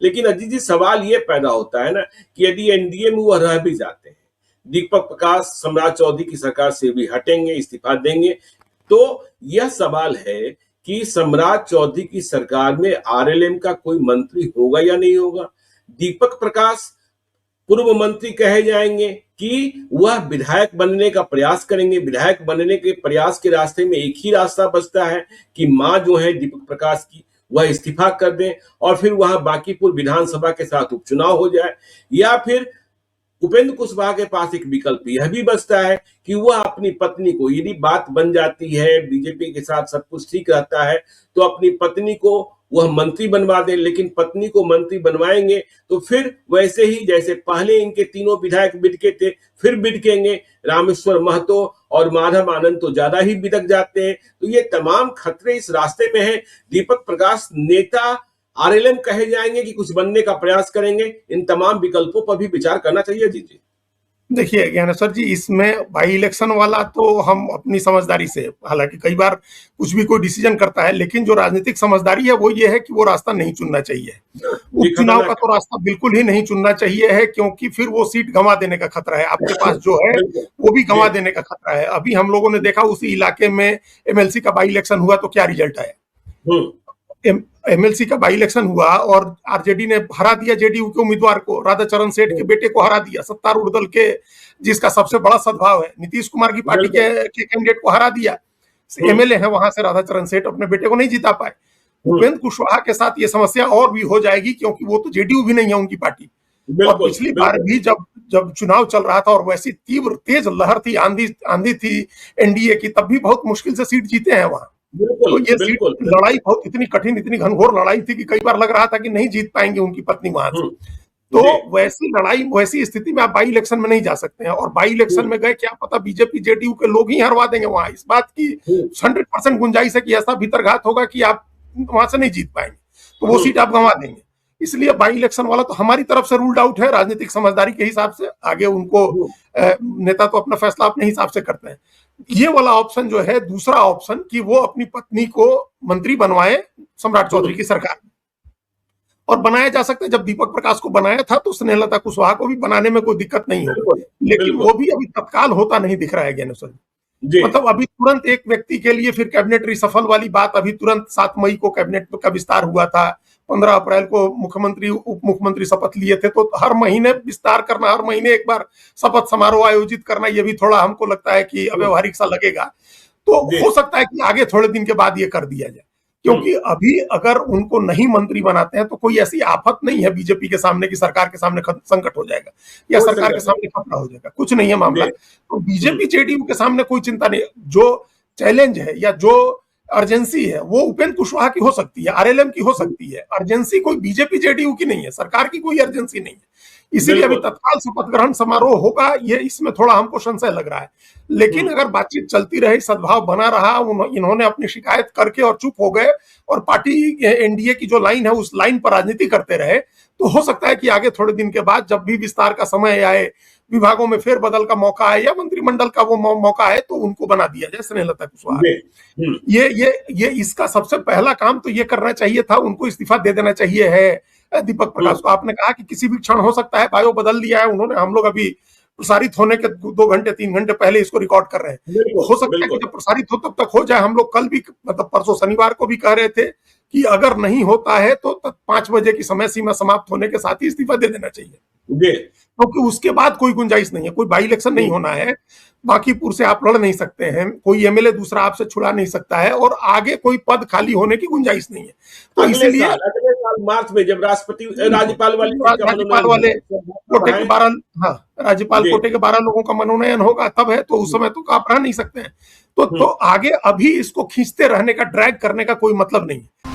लेकिन अजीत जी, सवाल ये पैदा होता है ना कि यदि एनडीए में वो रह भी जाते हैं, दीपक प्रकाश सम्राट चौधरी की सरकार से भी हटेंगे, इस्तीफा देंगे, तो यह सवाल है कि सम्राट चौधरी की सरकार में आरएलएम का कोई मंत्री होगा या नहीं होगा। दीपक प्रकाश पूर्व मंत्री कहे जाएंगे कि वह विधायक बनने का प्रयास करेंगे। विधायक बनने के प्रयास के रास्ते में एक ही रास्ता बचता है कि मां जो है दीपक प्रकाश की, वह इस्तीफा कर दें और फिर वहां बांकीपुर विधानसभा के साथ उपचुनाव हो जाए, या फिर उपेंद्र कुशवाहा के पास एक विकल्प यह भी बचता है कि वह अपनी पत्नी को, यदि बात बन जाती है, बीजेपी के साथ सब कुछ ठीक रहता है, तो अपनी पत्नी को वह मंत्री बनवा दें। लेकिन पत्नी को मंत्री बनवाएंगे तो फिर वैसे ही जैसे पहले इनके तीनों विधायक बिदके थे, फिर बिदकेंगे। रामेश्वर महतो और माधव आनंद तो ज्यादा ही बिदक जाते हैं। तो ये तमाम खतरे इस रास्ते में है। दीपक प्रकाश नेता आरएलएम कहे जाएंगे कि कुछ बनने का प्रयास करेंगे। इन तमाम विकल्पों पर भी विचार करना चाहिए। जी जी, देखिए ज्ञानेश्वर जी, इसमें बाई इलेक्शन वाला तो हम अपनी समझदारी से, हालांकि कई बार कुछ भी कोई डिसीजन करता है, लेकिन जो राजनीतिक समझदारी है वो ये है कि वो रास्ता नहीं चुनना चाहिए। उपचुनाव का तो रास्ता बिल्कुल ही नहीं चुनना चाहिए है, क्योंकि फिर वो सीट गंवा देने का खतरा है आपके पास जो है, वो भी गंवा देने का खतरा है। अभी हम लोगों ने देखा उसी इलाके में एमएलसी का बाई इलेक्शन हुआ तो क्या रिजल्ट आया। एमएलसी का बाई इलेक्शन हुआ और आरजेडी ने हरा दिया जेडीयू के उम्मीदवार को, राधाचरण सेठ के बेटे को हरा दिया, सत्तारूढ़ दल के जिसका सबसे बड़ा सद्भाव है नीतीश कुमार की पार्टी के कैंडिडेट को हरा दिया। एमएलए है वहां से राधाचरण सेठ, अपने बेटे को नहीं जीता पाए। उपेंद्र कुशवाहा के साथ ये समस्या और भी हो जाएगी, क्योंकि वो तो जेडीयू भी नहीं है उनकी पार्टी। और पिछली बार भी जब चुनाव चल रहा था और वैसी तीव्र तेज लहर थी, आंधी थी एनडीए की, तब भी बहुत मुश्किल से सीट जीते हैं वहां। तो ये सीट लड़ाई बहुत इतनी कठिन, इतनी घनघोर लड़ाई थी कि कई बार लग रहा था कि नहीं जीत पाएंगे उनकी पत्नी वहां से। तो वैसी लड़ाई, वैसी स्थिति में आप बाई इलेक्शन में नहीं जा सकते हैं। और बाई इलेक्शन में गए, क्या पता बीजेपी जेडीयू के लोग ही हरवा देंगे वहां। इस बात की 100% गुंजाइश है कि ऐसा भीतरघात होगा कि आप वहां से नहीं जीत पाएंगे, तो वो सीट आप गंवा देंगे। इसलिए बाई इलेक्शन वाला तो हमारी तरफ से रूल्ड आउट है, राजनीतिक समझदारी के हिसाब से। आगे उनको नेता तो अपना फैसला अपने हिसाब से करते हैं। ये वाला ऑप्शन जो है, दूसरा ऑप्शन कि वो अपनी पत्नी को मंत्री बनवाए सम्राट चौधरी की सरकार में, और बनाया जा सकता है। जब दीपक प्रकाश को बनाया था तो स्नेहलता कुशवाहा को भी बनाने में कोई दिक्कत नहीं होगी, लेकिन वो भी अभी तत्काल होता नहीं दिख रहा है ज्ञानेश्वर। मतलब अभी तुरंत एक व्यक्ति के लिए फिर कैबिनेट रिसफल वाली बात, अभी तुरंत 7 मई को कैबिनेट का विस्तार हुआ था, 15 अप्रैल को मुख्यमंत्री उप मुख्यमंत्री शपथ लिए थे। तो हर महीने विस्तार करना, हर महीने एक बार शपथ समारोह आयोजित करना, ये भी थोड़ा हमको लगता है कि अव्यवहारिक सा लगेगा। तो हो सकता है कि आगे थोड़े दिन के बाद ये कर दिया जाए, क्योंकि अभी अगर उनको नहीं मंत्री बनाते हैं तो कोई ऐसी आफत नहीं है बीजेपी के सामने कि सरकार के सामने संकट हो जाएगा या सरकार के सामने खतरा हो जाएगा, कुछ नहीं है मामला। तो बीजेपी जेडीयू के सामने कोई चिंता नहीं। जो चैलेंज है या जो अर्जेंसी है वो उपेंद्र कुशवाहा की हो सकती है, आरएलएम की हो सकती है। अर्जेंसी कोई बीजेपी जेडीयू की नहीं है, सरकार की कोई अर्जेंसी नहीं है। इसीलिए अभी तत्काल शपथ ग्रहण समारोह होगा, ये इसमें थोड़ा हमको संशय लग रहा है। लेकिन अगर बातचीत चलती रही, सद्भाव बना रहा, इन्होंने अपनी शिकायत करके और चुप हो गए और पार्टी एनडीए की जो लाइन है उस लाइन पर राजनीति करते रहे, तो हो सकता है कि आगे थोड़े दिन के बाद जब भी विस्तार का समय आए, विभागों में फेरबदल का मौका आए या मंत्रिमंडल का वो मौका है, तो उनको बना दिया जाए स्नेहलता कुशवाहा। ये इसका सबसे पहला काम तो ये करना चाहिए था, उनको इस्तीफा दे देना चाहिए है दीपक प्रकाश को। आपने कहा कि किसी भी क्षण हो सकता है, बायो बदल दिया है उन्होंने, हम लोग अभी प्रसारित होने के 2 घंटे 3 घंटे पहले इसको रिकॉर्ड कर रहे हैं। तो हो सकता है कि जब प्रसारित हो तब तक हो जाए। हम लोग कल भी, मतलब परसों शनिवार को भी कह रहे थे कि अगर नहीं होता है तो 5 बजे की समय सीमा समाप्त होने के साथ ही इस्तीफा दे देना चाहिए, क्योंकि उसके बाद कोई गुंजाइश नहीं है। कोई बाई इलेक्शन नहीं होना है, बांकीपुर से आप लड़ नहीं सकते हैं, कोई एमएलए दूसरा आपसे छुड़ा नहीं सकता है, और आगे कोटे के पद खाली होने की गुंजाइश नहीं है। तो इसीलिए अगले साल मार्च में जब राज्यपाल वाले कोटे के 12 राज्यपाल कोटे के 12 लोगों का मनोनयन होगा, तब है। तो उस समय तो आप रह नहीं सकते हैं। तो आगे अभी इसको खींचते रहने का, ड्रैग करने का कोई मतलब नहीं है।